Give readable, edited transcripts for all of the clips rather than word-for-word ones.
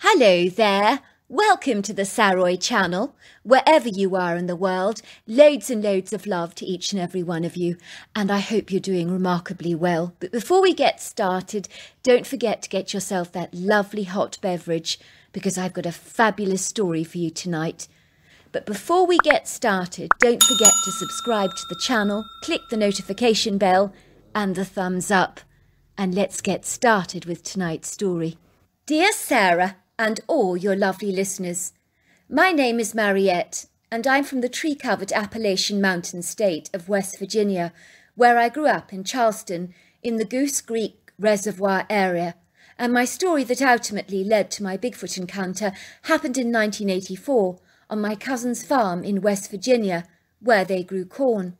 Hello there. Welcome to the Saroy channel. Wherever you are in the world, loads and loads of love to each and every one of you. And I hope you're doing remarkably well. But before we get started, don't forget to get yourself that lovely hot beverage because I've got a fabulous story for you tonight. But before we get started, don't forget to subscribe to the channel, click the notification bell and the thumbs up. And let's get started with tonight's story. Dear Sarah, and all your lovely listeners. My name is Mariette, and I'm from the tree-covered Appalachian Mountain state of West Virginia, where I grew up in Charleston, in the Goose Creek Reservoir area, and my story that ultimately led to my Bigfoot encounter happened in 1984 on my cousin's farm in West Virginia, where they grew corn.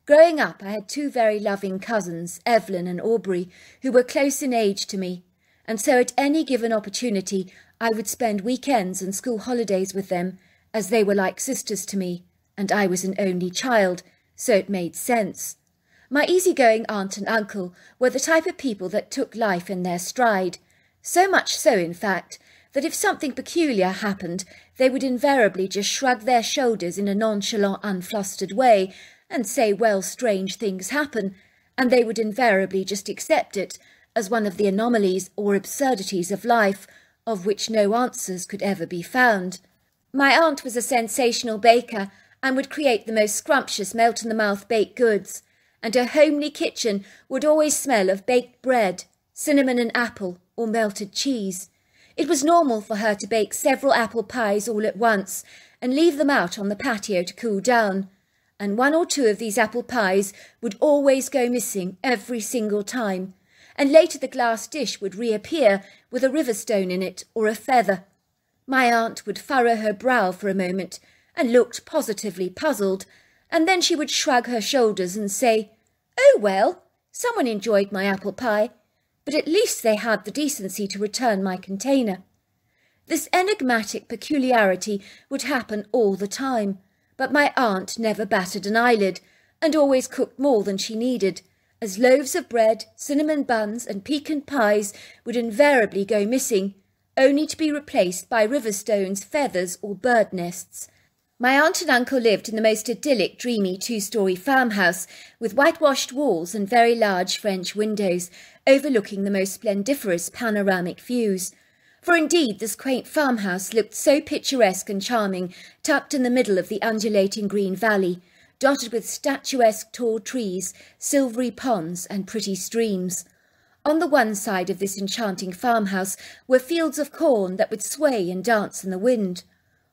Growing up, I had two very loving cousins, Evelyn and Aubrey, who were close in age to me, and so at any given opportunity I would spend weekends and school holidays with them, as they were like sisters to me, and I was an only child, so it made sense. My easygoing aunt and uncle were the type of people that took life in their stride, so much so, in fact, that if something peculiar happened, they would invariably just shrug their shoulders in a nonchalant, unflustered way and say, well, strange things happen, and they would invariably just accept it as one of the anomalies or absurdities of life, of which no answers could ever be found. My aunt was a sensational baker and would create the most scrumptious melt-in-the-mouth baked goods, and her homely kitchen would always smell of baked bread, cinnamon and apple, or melted cheese. It was normal for her to bake several apple pies all at once and leave them out on the patio to cool down, and one or two of these apple pies would always go missing every single time, and later the glass dish would reappear with a river stone in it or a feather. My aunt would furrow her brow for a moment and looked positively puzzled, and then she would shrug her shoulders and say, "Oh, well, someone enjoyed my apple pie, but at least they had the decency to return my container." This enigmatic peculiarity would happen all the time, but my aunt never batted an eyelid and always cooked more than she needed, as loaves of bread, cinnamon buns and pecan pies would invariably go missing, only to be replaced by river stones, feathers or bird nests. My aunt and uncle lived in the most idyllic, dreamy two-storey farmhouse with whitewashed walls and very large French windows overlooking the most splendiferous panoramic views. For indeed this quaint farmhouse looked so picturesque and charming, tucked in the middle of the undulating green valley, dotted with statuesque tall trees, silvery ponds and pretty streams. On the one side of this enchanting farmhouse were fields of corn that would sway and dance in the wind.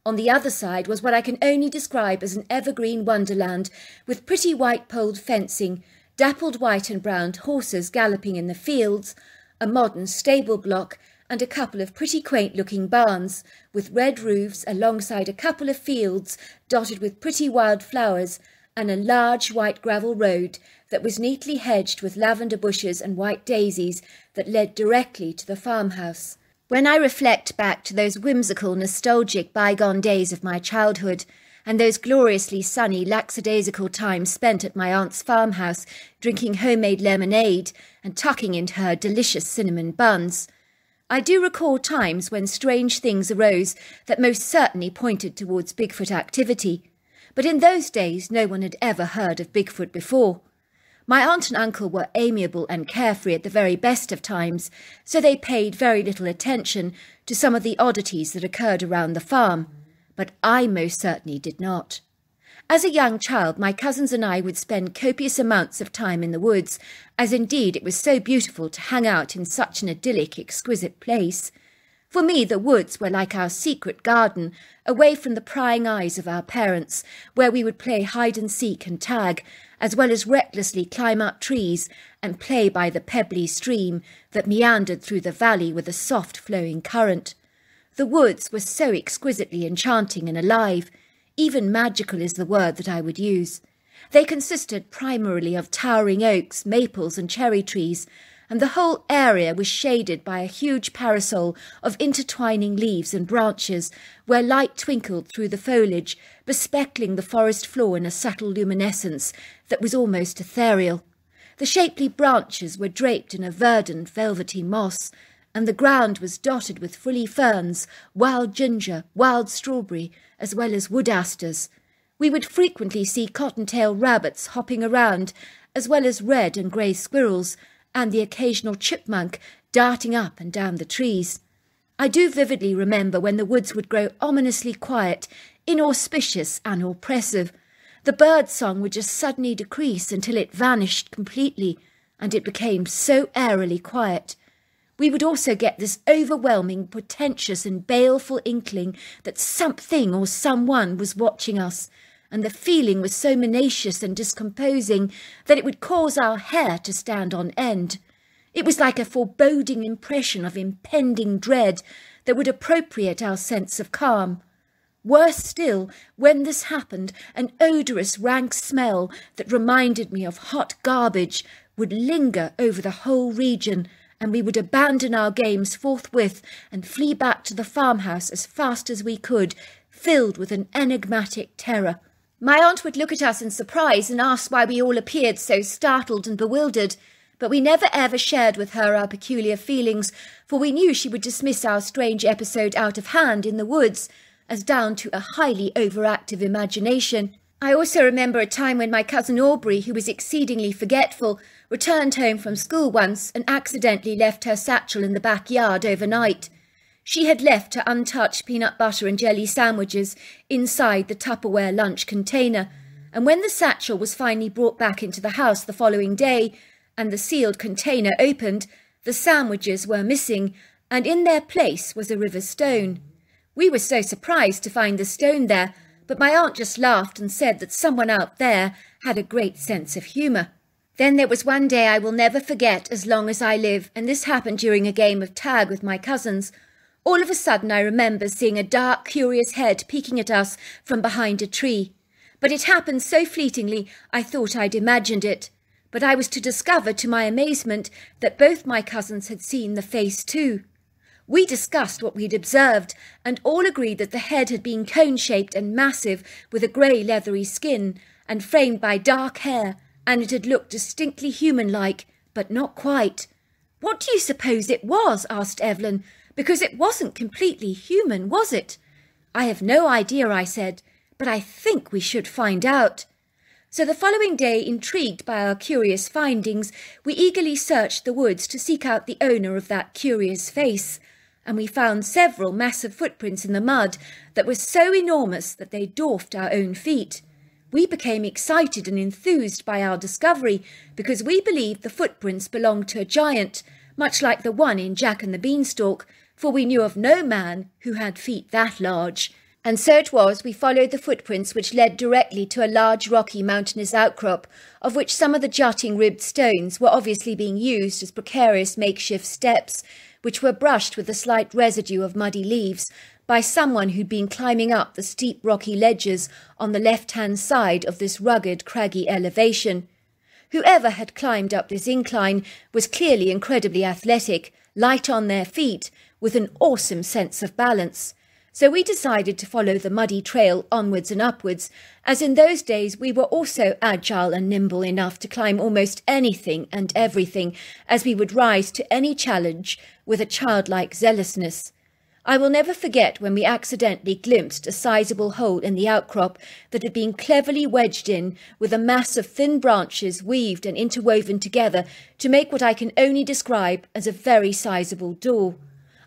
On the other side was what I can only describe as an evergreen wonderland, with pretty white-poled fencing, dappled white and brown horses galloping in the fields, a modern stable block, and a couple of pretty quaint-looking barns, with red roofs alongside a couple of fields dotted with pretty wild flowers, and a large white gravel road that was neatly hedged with lavender bushes and white daisies that led directly to the farmhouse. When I reflect back to those whimsical, nostalgic bygone days of my childhood, and those gloriously sunny, lackadaisical times spent at my aunt's farmhouse, drinking homemade lemonade and tucking into her delicious cinnamon buns, I do recall times when strange things arose that most certainly pointed towards Bigfoot activity. But in those days no one had ever heard of Bigfoot before. My aunt and uncle were amiable and carefree at the very best of times, so they paid very little attention to some of the oddities that occurred around the farm, but I most certainly did not. As a young child, my cousins and I would spend copious amounts of time in the woods, as indeed it was so beautiful to hang out in such an idyllic, exquisite place. For me, the woods were like our secret garden, away from the prying eyes of our parents, where we would play hide-and-seek and tag, as well as recklessly climb up trees and play by the pebbly stream that meandered through the valley with a soft flowing current. The woods were so exquisitely enchanting and alive, even magical is the word that I would use. They consisted primarily of towering oaks, maples and cherry trees, and the whole area was shaded by a huge parasol of intertwining leaves and branches, where light twinkled through the foliage, bespeckling the forest floor in a subtle luminescence that was almost ethereal. The shapely branches were draped in a verdant, velvety moss, and the ground was dotted with frilly ferns, wild ginger, wild strawberry, as well as wood asters. We would frequently see cottontail rabbits hopping around, as well as red and grey squirrels, and the occasional chipmunk darting up and down the trees. I do vividly remember when the woods would grow ominously quiet, inauspicious and oppressive. The bird song would just suddenly decrease until it vanished completely, and it became so airily quiet. We would also get this overwhelming, portentous and baleful inkling that something or someone was watching us, and the feeling was so menacious and discomposing that it would cause our hair to stand on end. It was like a foreboding impression of impending dread that would appropriate our sense of calm. Worse still, when this happened, an odorous rank smell that reminded me of hot garbage would linger over the whole region, and we would abandon our games forthwith and flee back to the farmhouse as fast as we could, filled with an enigmatic terror. My aunt would look at us in surprise and ask why we all appeared so startled and bewildered, but we never ever shared with her our peculiar feelings, for we knew she would dismiss our strange episode out of hand in the woods as down to a highly overactive imagination. I also remember a time when my cousin Aubrey, who was exceedingly forgetful, returned home from school once and accidentally left her satchel in the backyard overnight. She had left her untouched peanut butter and jelly sandwiches inside the Tupperware lunch container, and when the satchel was finally brought back into the house the following day, and the sealed container opened, the sandwiches were missing, and in their place was a river stone. We were so surprised to find the stone there, but my aunt just laughed and said that someone out there had a great sense of humour. Then there was one day I will never forget as long as I live, and this happened during a game of tag with my cousins. All of a sudden I remember seeing a dark, curious head peeking at us from behind a tree. But it happened so fleetingly I thought I'd imagined it. But I was to discover to my amazement that both my cousins had seen the face too. We discussed what we'd observed, and all agreed that the head had been cone-shaped and massive, with a grey leathery skin, and framed by dark hair, and it had looked distinctly human-like, but not quite. "What do you suppose it was?" asked Evelyn, "because it wasn't completely human, was it?" "I have no idea," I said, "but I think we should find out." So the following day, intrigued by our curious findings, we eagerly searched the woods to seek out the owner of that curious face, and we found several massive footprints in the mud that were so enormous that they dwarfed our own feet. We became excited and enthused by our discovery because we believed the footprints belonged to a giant, much like the one in Jack and the Beanstalk, for we knew of no man who had feet that large. And so it was we followed the footprints which led directly to a large rocky mountainous outcrop, of which some of the jutting ribbed stones were obviously being used as precarious makeshift steps, which were brushed with a slight residue of muddy leaves by someone who'd been climbing up the steep rocky ledges on the left-hand side of this rugged, craggy elevation. Whoever had climbed up this incline was clearly incredibly athletic, light on their feet, with an awesome sense of balance. So we decided to follow the muddy trail onwards and upwards, as in those days we were also agile and nimble enough to climb almost anything and everything, as we would rise to any challenge with a childlike zealousness. I will never forget when we accidentally glimpsed a sizable hole in the outcrop that had been cleverly wedged in with a mass of thin branches weaved and interwoven together to make what I can only describe as a very sizable door.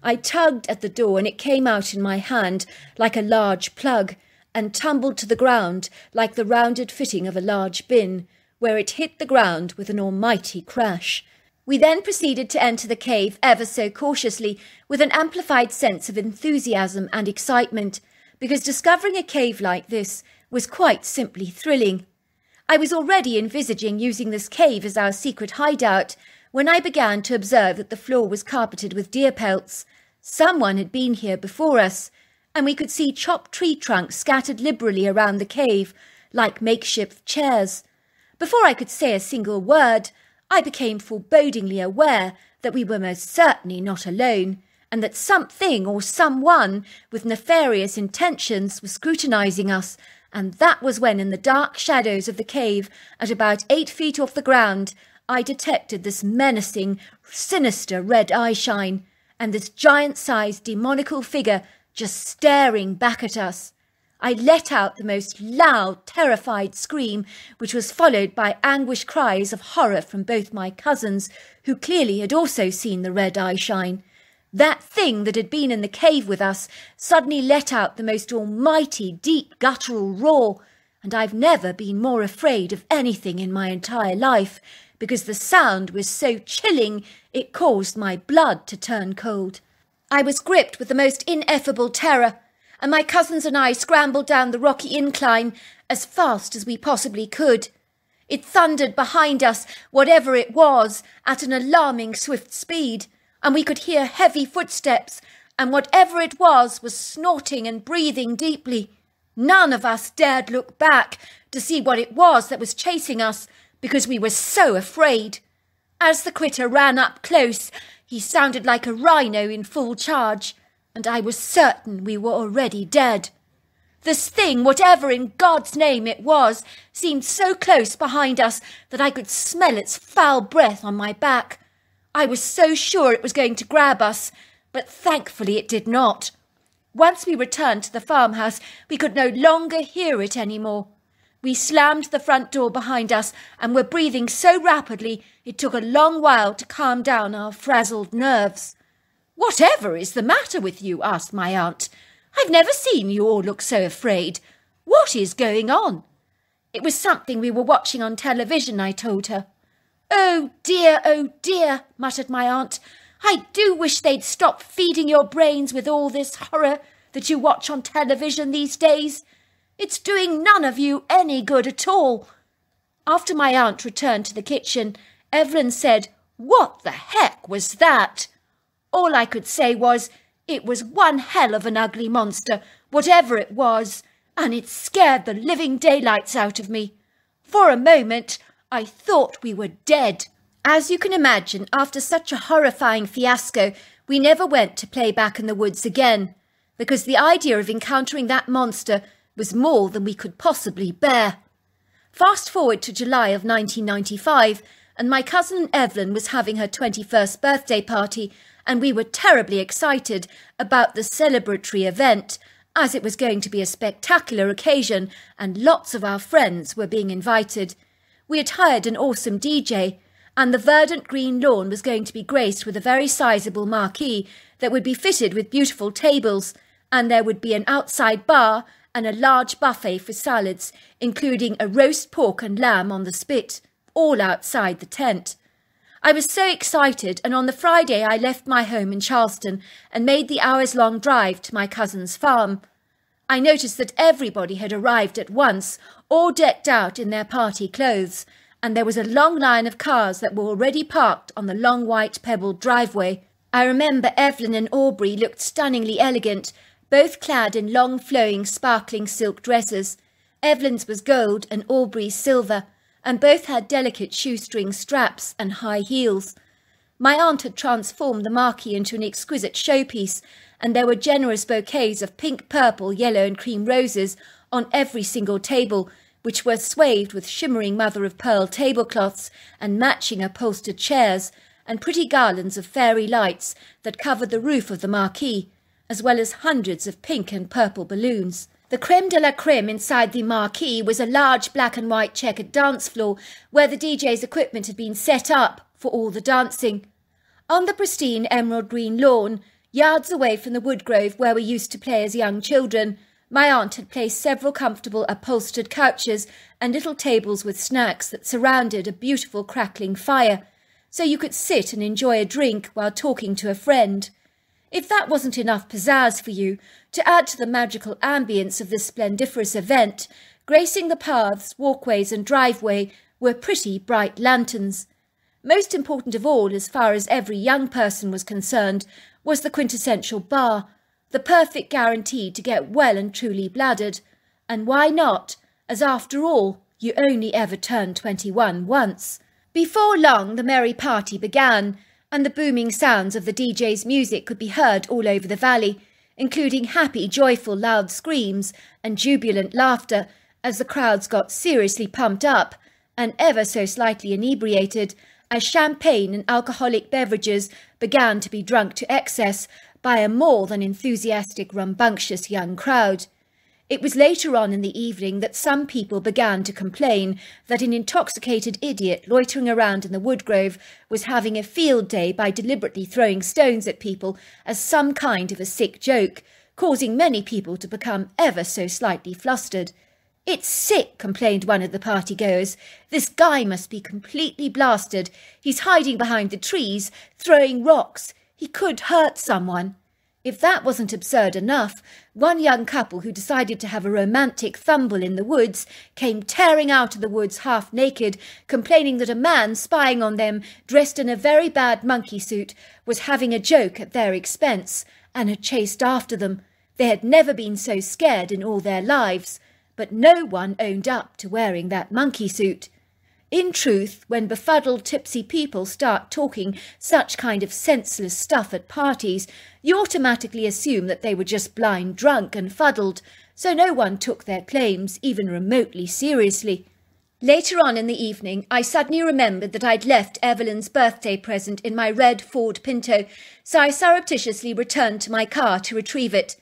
I tugged at the door and it came out in my hand like a large plug and tumbled to the ground like the rounded fitting of a large bin, where it hit the ground with an almighty crash. We then proceeded to enter the cave ever so cautiously, with an amplified sense of enthusiasm and excitement, because discovering a cave like this was quite simply thrilling. I was already envisaging using this cave as our secret hideout when I began to observe that the floor was carpeted with deer pelts. Someone had been here before us, and we could see chopped tree trunks scattered liberally around the cave, like makeshift chairs. Before I could say a single word, I became forebodingly aware that we were most certainly not alone, and that something or someone with nefarious intentions was scrutinizing us, and that was when, in the dark shadows of the cave, at about 8 feet off the ground, I detected this menacing, sinister red eye shine, and this giant-sized demonical figure just staring back at us. I let out the most loud, terrified scream, which was followed by anguished cries of horror from both my cousins, who clearly had also seen the red eye shine. That thing that had been in the cave with us suddenly let out the most almighty, deep, guttural roar, and I've never been more afraid of anything in my entire life, because the sound was so chilling it caused my blood to turn cold. I was gripped with the most ineffable terror, and my cousins and I scrambled down the rocky incline as fast as we possibly could. It thundered behind us, whatever it was, at an alarming swift speed, and we could hear heavy footsteps, and whatever it was snorting and breathing deeply. None of us dared look back to see what it was that was chasing us, because we were so afraid. As the critter ran up close, he sounded like a rhino in full charge, and I was certain we were already dead. This thing, whatever in God's name it was, seemed so close behind us that I could smell its foul breath on my back. I was so sure it was going to grab us, but thankfully it did not. Once we returned to the farmhouse, we could no longer hear it any more. We slammed the front door behind us and were breathing so rapidly it took a long while to calm down our frazzled nerves. "Whatever is the matter with you?" asked my aunt. "I've never seen you all look so afraid. What is going on?" "It was something we were watching on television," I told her. Oh dear, muttered my aunt. "I do wish they'd stop feeding your brains with all this horror that you watch on television these days. It's doing none of you any good at all." After my aunt returned to the kitchen, Evelyn said, "What the heck was that?" All I could say was, it was one hell of an ugly monster, whatever it was, and it scared the living daylights out of me. For a moment, I thought we were dead. As you can imagine, after such a horrifying fiasco, we never went to play back in the woods again, because the idea of encountering that monster was more than we could possibly bear. Fast forward to July of 1995, and my cousin Evelyn was having her 21st birthday party, and we were terribly excited about the celebratory event, as it was going to be a spectacular occasion and lots of our friends were being invited. We had hired an awesome DJ, and the verdant green lawn was going to be graced with a very sizable marquee that would be fitted with beautiful tables, and there would be an outside bar and a large buffet for salads, including a roast pork and lamb on the spit, all outside the tent. I was so excited, and on the Friday I left my home in Charleston and made the hours-long drive to my cousin's farm. I noticed that everybody had arrived at once, all decked out in their party clothes, and there was a long line of cars that were already parked on the long white pebbled driveway. I remember Evelyn and Aubrey looked stunningly elegant, both clad in long flowing sparkling silk dresses. Evelyn's was gold and Aubrey's silver, and both had delicate shoestring straps and high heels. My aunt had transformed the marquee into an exquisite showpiece, and there were generous bouquets of pink, purple, yellow and cream roses on every single table, which were swathed with shimmering mother-of-pearl tablecloths and matching upholstered chairs, and pretty garlands of fairy lights that covered the roof of the marquee, as well as hundreds of pink and purple balloons. The creme de la creme inside the marquee was a large black and white checkered dance floor where the DJ's equipment had been set up for all the dancing. On the pristine emerald green lawn, yards away from the wood grove where we used to play as young children, my aunt had placed several comfortable upholstered couches and little tables with snacks that surrounded a beautiful crackling fire, so you could sit and enjoy a drink while talking to a friend. If that wasn't enough pizzazz for you, to add to the magical ambience of this splendiferous event, gracing the paths, walkways and driveway were pretty bright lanterns. Most important of all, as far as every young person was concerned, was the quintessential bar, the perfect guarantee to get well and truly bladdered. And why not, as after all, you only ever turn 21 once. Before long the merry party began, and the booming sounds of the DJ's music could be heard all over the valley, including happy, joyful, loud screams and jubilant laughter as the crowds got seriously pumped up and ever so slightly inebriated, as champagne and alcoholic beverages began to be drunk to excess by a more than enthusiastic, rambunctious young crowd. It was later on in the evening that some people began to complain that an intoxicated idiot loitering around in the woodgrove was having a field day by deliberately throwing stones at people as some kind of a sick joke, causing many people to become ever so slightly flustered. "It's sick," complained one of the party-goers. "This guy must be completely blasted. He's hiding behind the trees, throwing rocks. He could hurt someone." If that wasn't absurd enough, one young couple who decided to have a romantic thumble in the woods came tearing out of the woods half naked, complaining that a man spying on them, dressed in a very bad monkey suit, was having a joke at their expense, and had chased after them. They had never been so scared in all their lives, but no one owned up to wearing that monkey suit. In truth, when befuddled, tipsy people start talking such kind of senseless stuff at parties, you automatically assume that they were just blind drunk and fuddled, so no one took their claims even remotely seriously. Later on in the evening, I suddenly remembered that I'd left Evelyn's birthday present in my red Ford Pinto, so I surreptitiously returned to my car to retrieve it.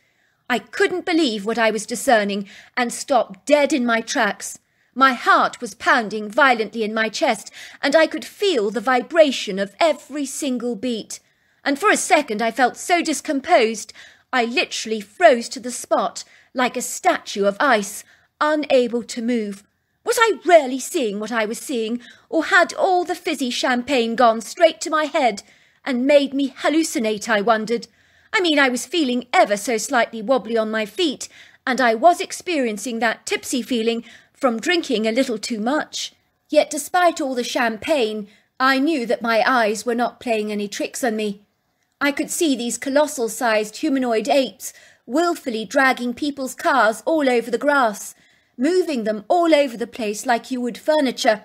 I couldn't believe what I was discerning and stopped dead in my tracks. My heart was pounding violently in my chest, and I could feel the vibration of every single beat. And for a second I felt so discomposed, I literally froze to the spot, like a statue of ice, unable to move. Was I really seeing what I was seeing, or had all the fizzy champagne gone straight to my head, and made me hallucinate, I wondered? I mean, I was feeling ever so slightly wobbly on my feet, and I was experiencing that tipsy feeling from drinking a little too much. Yet despite all the champagne, I knew that my eyes were not playing any tricks on me. I could see these colossal-sized humanoid apes willfully dragging people's cars all over the grass, moving them all over the place like you would furniture.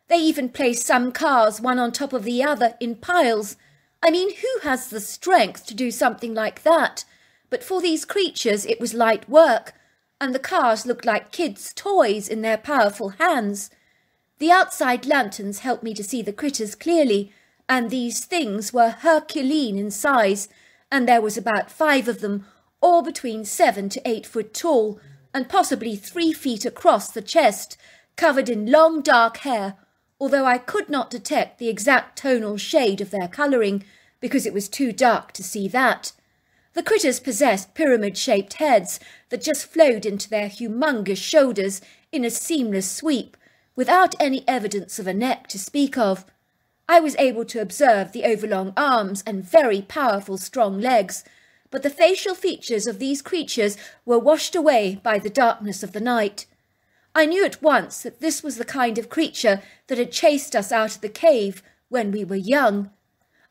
They even placed some cars one on top of the other in piles. I mean, who has the strength to do something like that? But for these creatures it was light work, and the cars looked like kids' toys in their powerful hands. The outside lanterns helped me to see the critters clearly, and these things were Herculean in size, and there was about 5 of them, all between 7 to 8 foot tall, and possibly 3 feet across the chest, covered in long dark hair, although I could not detect the exact tonal shade of their colouring, because it was too dark to see that. The critters possessed pyramid-shaped heads that just flowed into their humongous shoulders in a seamless sweep, without any evidence of a neck to speak of. I was able to observe the overlong arms and very powerful strong legs, but the facial features of these creatures were washed away by the darkness of the night. I knew at once that this was the kind of creature that had chased us out of the cave when we were young.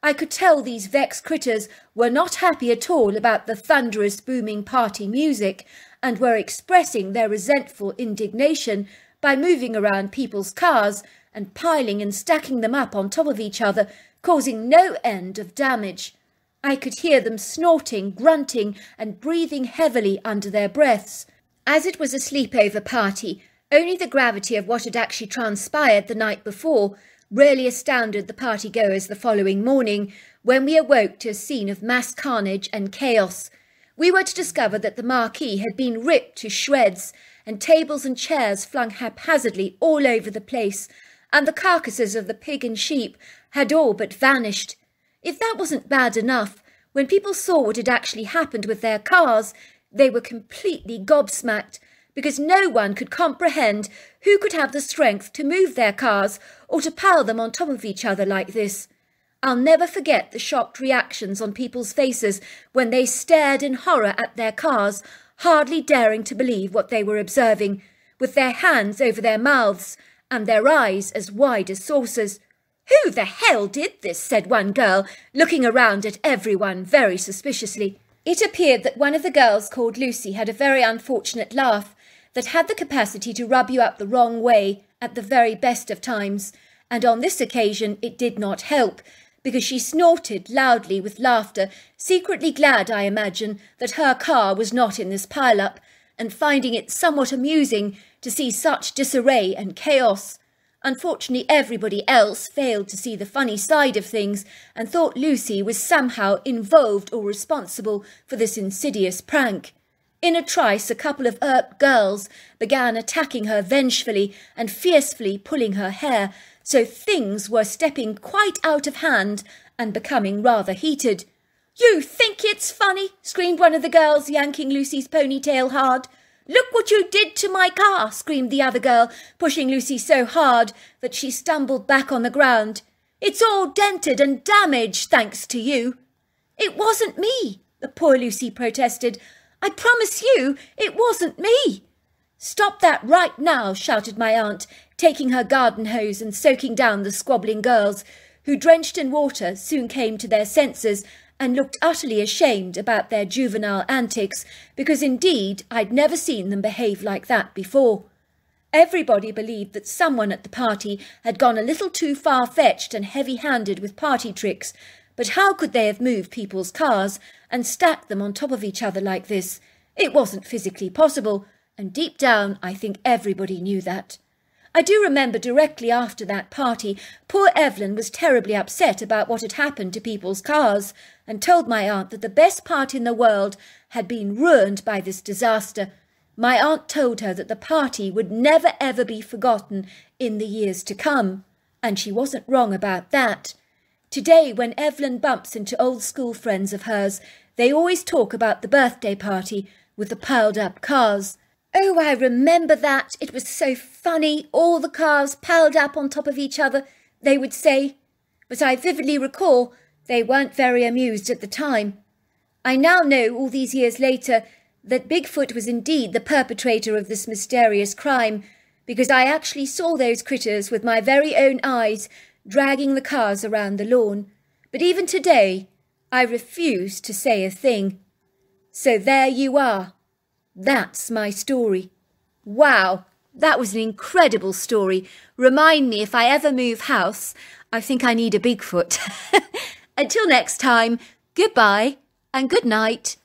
I could tell these vexed critters were not happy at all about the thunderous booming party music, and were expressing their resentful indignation by moving around people's cars and piling and stacking them up on top of each other, causing no end of damage. I could hear them snorting, grunting, and breathing heavily under their breaths. As it was a sleepover party, only the gravity of what had actually transpired the night before really astounded the party-goers the following morning, when we awoke to a scene of mass carnage and chaos. We were to discover that the marquee had been ripped to shreds, and tables and chairs flung haphazardly all over the place, and the carcasses of the pig and sheep had all but vanished. If that wasn't bad enough, when people saw what had actually happened with their cars, they were completely gobsmacked, because no one could comprehend who could have the strength to move their cars or to pile them on top of each other like this. I'll never forget the shocked reactions on people's faces when they stared in horror at their cars, hardly daring to believe what they were observing, with their hands over their mouths and their eyes as wide as saucers. "Who the hell did this?" said one girl, looking around at everyone very suspiciously. It appeared that one of the girls called Lucy had a very unfortunate laugh that had the capacity to rub you up the wrong way at the very best of times, and on this occasion it did not help, because she snorted loudly with laughter, secretly glad, I imagine, that her car was not in this pile-up, and finding it somewhat amusing to see such disarray and chaos. Unfortunately, everybody else failed to see the funny side of things and thought Lucy was somehow involved or responsible for this insidious prank. In a trice, a couple of Earp girls began attacking her vengefully and fiercely pulling her hair, so things were stepping quite out of hand and becoming rather heated. "You think it's funny?" screamed one of the girls, yanking Lucy's ponytail hard. "Look what you did to my car," screamed the other girl, pushing Lucy so hard that she stumbled back on the ground. "It's all dented and damaged, thanks to you." "It wasn't me," the poor Lucy protested. "I promise you, it wasn't me." "Stop that right now," shouted my aunt, taking her garden hose and soaking down the squabbling girls, who, drenched in water, soon came to their senses and looked utterly ashamed about their juvenile antics, because indeed I'd never seen them behave like that before. Everybody believed that someone at the party had gone a little too far-fetched and heavy-handed with party tricks, but how could they have moved people's cars and stacked them on top of each other like this? It wasn't physically possible, and deep down I think everybody knew that. I do remember directly after that party, poor Evelyn was terribly upset about what had happened to people's cars, and told my aunt that the best part in the world had been ruined by this disaster. My aunt told her that the party would never ever be forgotten in the years to come, and she wasn't wrong about that. Today, when Evelyn bumps into old school friends of hers, they always talk about the birthday party with the piled-up cars. "Oh, I remember that. It was so funny, all the cars piled up on top of each other," they would say. But I vividly recall they weren't very amused at the time. I now know, all these years later, that Bigfoot was indeed the perpetrator of this mysterious crime, because I actually saw those critters with my very own eyes dragging the cars around the lawn. But even today, I refuse to say a thing. So there you are. That's my story. Wow, that was an incredible story. Remind me if I ever move house, I think I need a Bigfoot. Until next time, goodbye and good night.